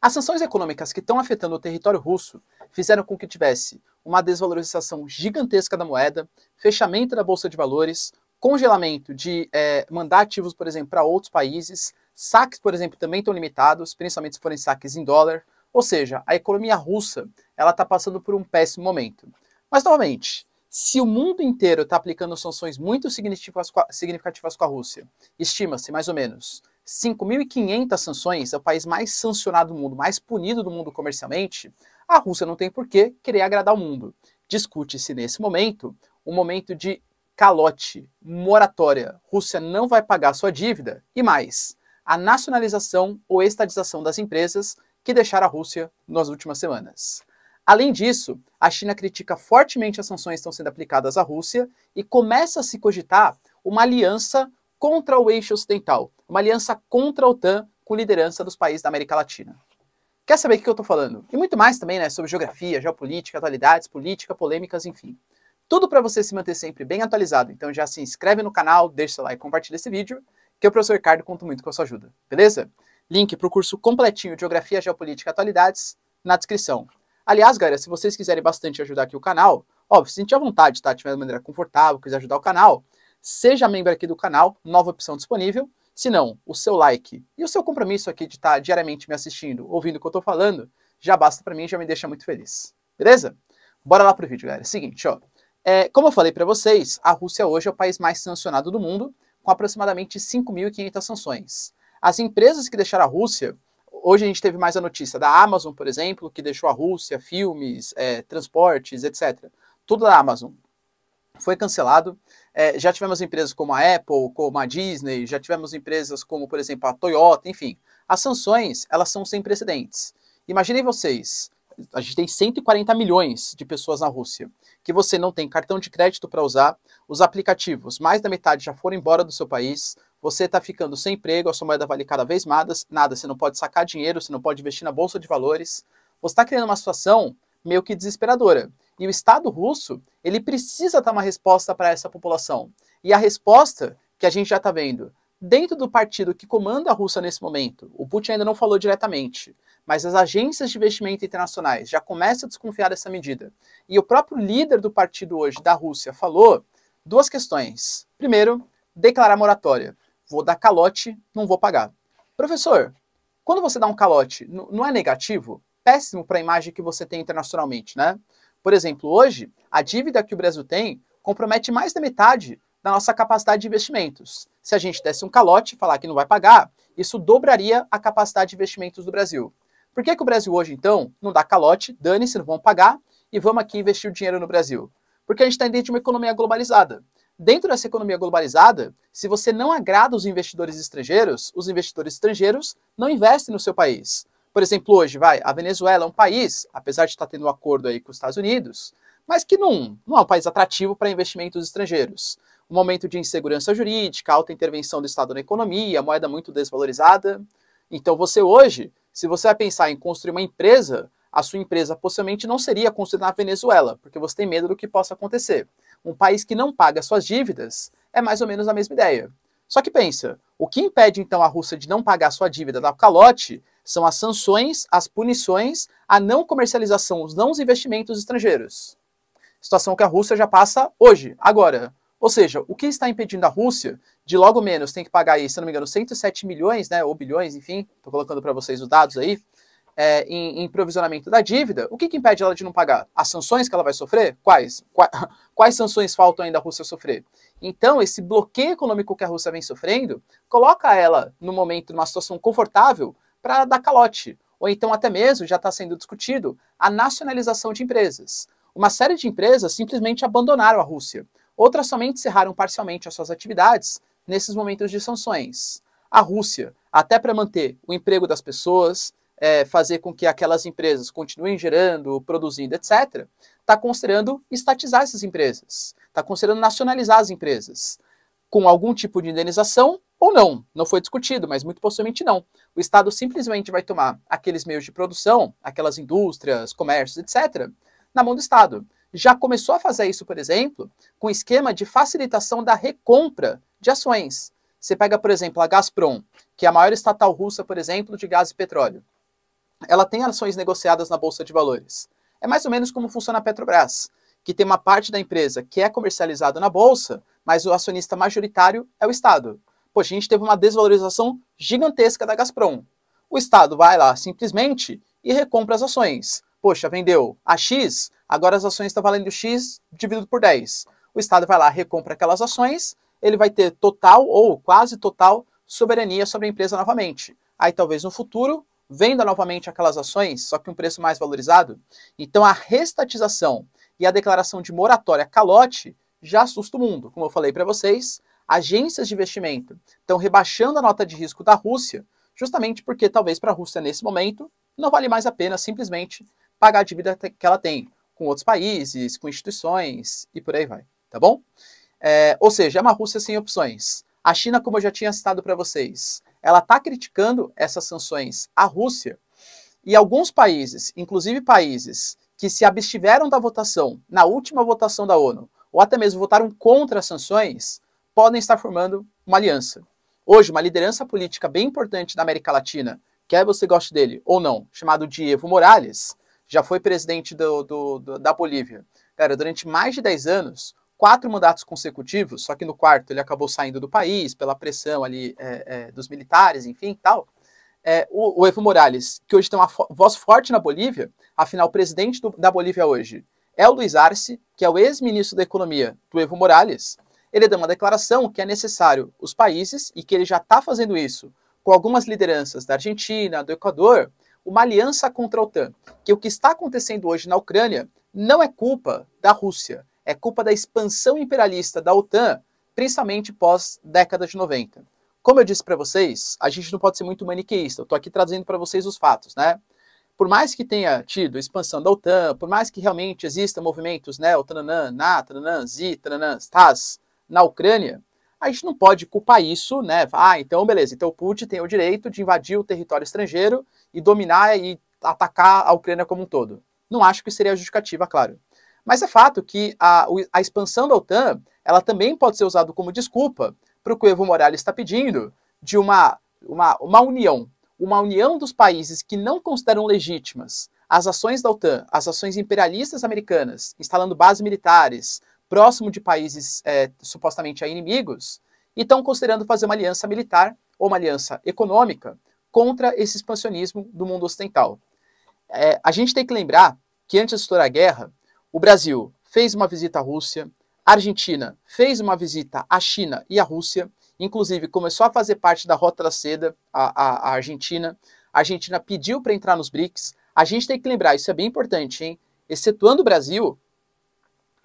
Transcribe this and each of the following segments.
As sanções econômicas que estão afetando o território russo fizeram com que tivesse uma desvalorização gigantesca da moeda, fechamento da bolsa de valores, congelamento de mandar ativos, por exemplo, para outros países, saques, por exemplo, também estão limitados, principalmente se forem saques em dólar. Ou seja, a economia russa ela está passando por um péssimo momento. Mas, novamente, se o mundo inteiro está aplicando sanções muito significativas com a Rússia, estima-se mais ou menos 5.500 sanções, é o país mais sancionado do mundo, mais punido do mundo comercialmente, a Rússia não tem por que querer agradar o mundo. Discute-se nesse momento um momento de calote, moratória. Rússia não vai pagar sua dívida e mais, a nacionalização ou estatização das empresas que deixaram a Rússia nas últimas semanas. Além disso, a China critica fortemente as sanções que estão sendo aplicadas à Rússia e começa a se cogitar uma aliança contra o eixo ocidental, uma aliança contra a OTAN com liderança dos países da América Latina. Quer saber o que eu estou falando? E muito mais também, né, sobre geografia, geopolítica, atualidades, política, polêmicas, enfim. Tudo para você se manter sempre bem atualizado. Então já se inscreve no canal, deixa seu like e compartilha esse vídeo, que o professor Ricardo conta muito com a sua ajuda, beleza? Link para o curso completinho de Geografia, Geopolítica e Atualidades na descrição. Aliás, galera, se vocês quiserem bastante ajudar aqui o canal, óbvio, se sentir à vontade, tá? Tiver de maneira confortável, quiser ajudar o canal, seja membro aqui do canal, nova opção disponível. Se não, o seu like e o seu compromisso aqui de estar diariamente me assistindo, ouvindo o que eu tô falando, já basta para mim, já me deixa muito feliz. Beleza? Bora lá pro vídeo, galera. Seguinte, ó. Como eu falei para vocês, a Rússia hoje é o país mais sancionado do mundo, com aproximadamente 5.500 sanções. As empresas que deixaram a Rússia, hoje a gente teve mais a notícia da Amazon, por exemplo, que deixou a Rússia, filmes, transportes, etc. Tudo da Amazon foi cancelado. Já tivemos empresas como a Apple, como a Disney, já tivemos empresas como, por exemplo, a Toyota, enfim. As sanções, elas são sem precedentes. Imaginem vocês, a gente tem 140 milhões de pessoas na Rússia, que você não tem cartão de crédito para usar, os aplicativos, mais da metade já foram embora do seu país, você está ficando sem emprego, a sua moeda vale cada vez mais nada, você não pode sacar dinheiro, você não pode investir na bolsa de valores, você está criando uma situação meio que desesperadora. E o Estado russo, ele precisa dar uma resposta para essa população. E a resposta que a gente já está vendo, dentro do partido que comanda a Rússia nesse momento, o Putin ainda não falou diretamente, mas as agências de investimento internacionais já começam a desconfiar dessa medida. E o próprio líder do partido hoje, da Rússia, falou duas questões. Primeiro, declarar moratória. Vou dar calote, não vou pagar. Professor, quando você dá um calote, não é negativo? Péssimo para a imagem que você tem internacionalmente, né? Por exemplo, hoje, a dívida que o Brasil tem compromete mais da metade da nossa capacidade de investimentos. Se a gente desse um calote e falar que não vai pagar, isso dobraria a capacidade de investimentos do Brasil. Por que o Brasil hoje, então, não dá calote, dane-se, não vão pagar, e vamos aqui investir o dinheiro no Brasil? Porque a gente está dentro de uma economia globalizada. Dentro dessa economia globalizada, se você não agrada os investidores estrangeiros não investem no seu país. Por exemplo, hoje, a Venezuela é um país, apesar de estar tendo um acordo aí com os Estados Unidos, mas que não é um país atrativo para investimentos estrangeiros. Um momento de insegurança jurídica, alta intervenção do Estado na economia, moeda muito desvalorizada. Então você hoje, se você vai pensar em construir uma empresa, a sua empresa possivelmente não seria construída na Venezuela, porque você tem medo do que possa acontecer. Um país que não paga suas dívidas é mais ou menos a mesma ideia. Só que pensa, o que impede então a Rússia de não pagar sua dívida da calote são as sanções, as punições, a não comercialização, os não investimentos estrangeiros. Situação que a Rússia já passa hoje, agora. Ou seja, o que está impedindo a Rússia de logo menos tem que pagar aí, se não me engano, 107 milhões, né, ou bilhões, enfim, estou colocando para vocês os dados aí, em provisionamento da dívida, o que impede ela de não pagar? As sanções que ela vai sofrer? Quais sanções faltam ainda a Rússia sofrer? Então, esse bloqueio econômico que a Rússia vem sofrendo, coloca ela, no momento, numa situação confortável para dar calote. Ou então, até mesmo, já está sendo discutido a nacionalização de empresas. Uma série de empresas simplesmente abandonaram a Rússia. Outras somente encerraram parcialmente as suas atividades nesses momentos de sanções. A Rússia, até para manter o emprego das pessoas, fazer com que aquelas empresas continuem gerando, produzindo, etc., está considerando estatizar essas empresas, está considerando nacionalizar as empresas, com algum tipo de indenização ou não. Não foi discutido, mas muito possivelmente não. O Estado simplesmente vai tomar aqueles meios de produção, aquelas indústrias, comércios, etc., na mão do Estado. Já começou a fazer isso, por exemplo, com o esquema de facilitação da recompra de ações. Você pega, por exemplo, a Gazprom, que é a maior estatal russa, por exemplo, de gás e petróleo. ela tem ações negociadas na Bolsa de Valores. É mais ou menos como funciona a Petrobras, que tem uma parte da empresa que é comercializada na Bolsa, mas o acionista majoritário é o Estado. Poxa, a gente teve uma desvalorização gigantesca da Gazprom. O Estado vai lá simplesmente e recompra as ações. Poxa, vendeu a X, agora as ações estão valendo X dividido por 10. O Estado vai lá, recompra aquelas ações, ele vai ter total ou quase total soberania sobre a empresa novamente. Aí talvez no futuro venda novamente aquelas ações, só que um preço mais valorizado. Então a restatização e a declaração de moratória calote já assusta o mundo. Como eu falei para vocês, agências de investimento estão rebaixando a nota de risco da Rússia, justamente porque talvez para a Rússia nesse momento não vale mais a pena simplesmente pagar a dívida que ela tem com outros países, com instituições e por aí vai, tá bom? Ou seja, é uma Rússia sem opções. A China, como eu já tinha citado para vocês, ela está criticando essas sanções à Rússia e alguns países, inclusive países que se abstiveram da votação na última votação da ONU, ou até mesmo votaram contra as sanções, podem estar formando uma aliança. Hoje, uma liderança política bem importante da América Latina, quer você goste dele ou não, chamado de Evo Morales, já foi presidente da Bolívia. Cara, durante mais de 10 anos, 4 mandatos consecutivos, só que no quarto ele acabou saindo do país pela pressão ali dos militares, enfim, tal. O Evo Morales, que hoje tem uma voz forte na Bolívia, afinal, o presidente da Bolívia hoje é o Luiz Arce, que é o ex-ministro da Economia do Evo Morales. Ele deu uma declaração que é necessário os países, e que ele já está fazendo isso com algumas lideranças da Argentina, do Equador, uma aliança contra a OTAN. Que o que está acontecendo hoje na Ucrânia não é culpa da Rússia, é culpa da expansão imperialista da OTAN, principalmente pós-década de 90. Como eu disse para vocês, a gente não pode ser muito maniqueísta, eu estou aqui trazendo para vocês os fatos, né? Por mais que tenha tido expansão da OTAN, por mais que realmente existam movimentos, né, OTAN, NATO, ZI, STAS, na Ucrânia, a gente não pode culpar isso, né? Então beleza, então o Putin tem o direito de invadir o território estrangeiro e dominar e atacar a Ucrânia como um todo. Não acho que seria justificativa, claro. Mas é fato que a expansão da OTAN, ela também pode ser usada como desculpa para o que o Evo Morales está pedindo de uma união dos países que não consideram legítimas as ações da OTAN, as ações imperialistas americanas, instalando bases militares próximo de países supostamente inimigos, e estão considerando fazer uma aliança militar ou uma aliança econômica contra esse expansionismo do mundo ocidental. A gente tem que lembrar que antes de estourar a guerra, o Brasil fez uma visita à Rússia, a Argentina fez uma visita à China e à Rússia, inclusive começou a fazer parte da Rota da Seda, a Argentina. A Argentina pediu para entrar nos BRICS. A gente tem que lembrar, isso é bem importante, hein? Excetuando o Brasil,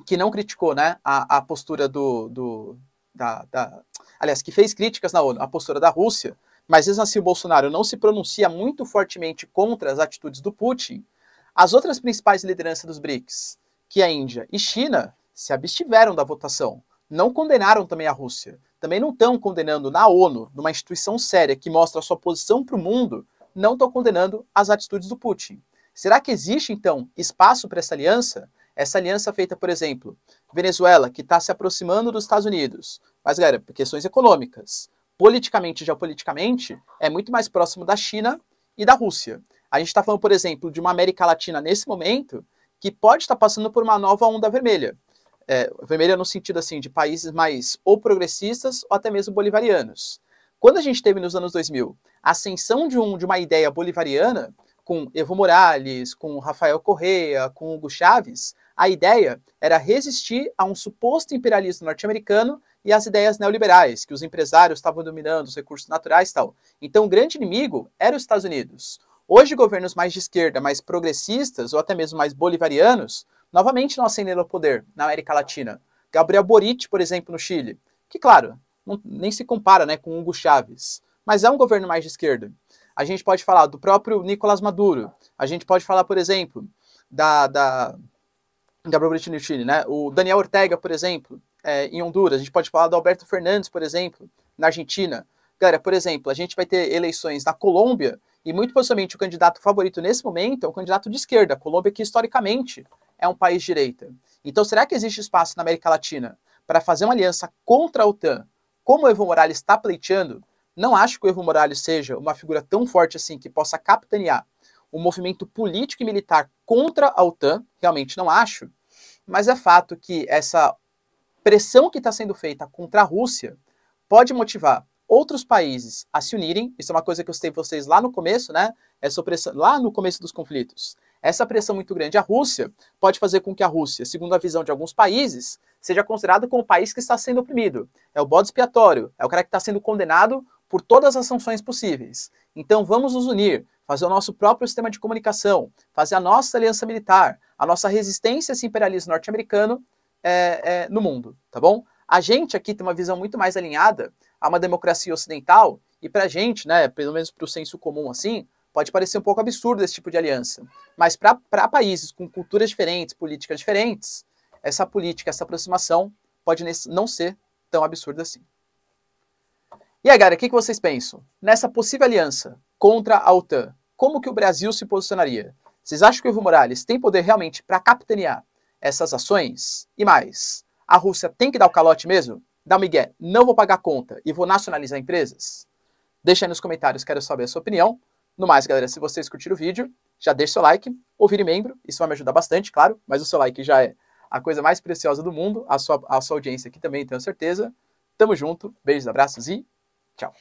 que não criticou, né, a postura aliás, que fez críticas na ONU, a postura da Rússia, mas mesmo assim o Bolsonaro não se pronuncia muito fortemente contra as atitudes do Putin. As outras principais lideranças dos BRICS, que é a Índia e China, se abstiveram da votação. Não condenaram também a Rússia. Também não estão condenando na ONU, numa instituição séria que mostra a sua posição para o mundo, não estão condenando as atitudes do Putin. Será que existe, então, espaço para essa aliança? Essa aliança feita, por exemplo, Venezuela, que está se aproximando dos Estados Unidos. Mas, galera, por questões econômicas. Politicamente e geopoliticamente, é muito mais próximo da China e da Rússia. A gente está falando, por exemplo, de uma América Latina nesse momento que pode estar passando por uma nova onda vermelha. Vermelha no sentido assim de países mais ou progressistas ou até mesmo bolivarianos. Quando a gente teve nos anos 2000 a ascensão de uma ideia bolivariana, com Evo Morales, com Rafael Correa, com Hugo Chávez, a ideia era resistir a um suposto imperialismo norte-americano e às ideias neoliberais, que os empresários estavam dominando os recursos naturais e tal. Então o grande inimigo era os Estados Unidos. Hoje, governos mais de esquerda, mais progressistas ou até mesmo mais bolivarianos, novamente não ascenderam ao poder na América Latina. Gabriel Boric, por exemplo, no Chile, que, claro, nem se compara, né, com Hugo Chávez, mas é um governo mais de esquerda. A gente pode falar do próprio Nicolás Maduro, a gente pode falar, por exemplo, Gabriel Boric no Chile, né, o Daniel Ortega, por exemplo, em Honduras, a gente pode falar do Alberto Fernandes, por exemplo, na Argentina. Galera, por exemplo, a gente vai ter eleições na Colômbia, e muito possivelmente o candidato favorito nesse momento é um candidato de esquerda, a Colômbia, que historicamente é um país de direita. Então, será que existe espaço na América Latina para fazer uma aliança contra a OTAN, como o Evo Morales está pleiteando? Não acho que o Evo Morales seja uma figura tão forte assim que possa capitanear um movimento político e militar contra a OTAN, realmente não acho, mas é fato que essa pressão que está sendo feita contra a Rússia pode motivar outros países a se unirem. Isso é uma coisa que eu citei para vocês lá no começo, né? Essa pressão, lá no começo dos conflitos. Essa pressão muito grande à Rússia pode fazer com que a Rússia, segundo a visão de alguns países, seja considerada como o país que está sendo oprimido. É o bode expiatório, é o cara que está sendo condenado por todas as sanções possíveis. Então vamos nos unir, fazer o nosso próprio sistema de comunicação, fazer a nossa aliança militar, a nossa resistência a esse imperialismo norte-americano no mundo, tá bom? A gente aqui tem uma visão muito mais alinhada a uma democracia ocidental e pra gente, né, pelo menos pro senso comum assim, pode parecer um pouco absurdo esse tipo de aliança. Mas para países com culturas diferentes, políticas diferentes, essa política, essa aproximação pode não ser tão absurda assim. E aí, galera, o que vocês pensam? Nessa possível aliança contra a OTAN, como que o Brasil se posicionaria? Vocês acham que o Evo Morales tem poder realmente para capitanear essas ações? E mais, a Rússia tem que dar o calote mesmo? Dá um migué, não vou pagar conta e vou nacionalizar empresas? Deixa aí nos comentários, quero saber a sua opinião. No mais, galera, se vocês curtiram o vídeo, já deixa seu like ou vire membro, isso vai me ajudar bastante, claro, mas o seu like já é a coisa mais preciosa do mundo, a sua audiência aqui também, tenho certeza. Tamo junto, beijos, abraços e tchau.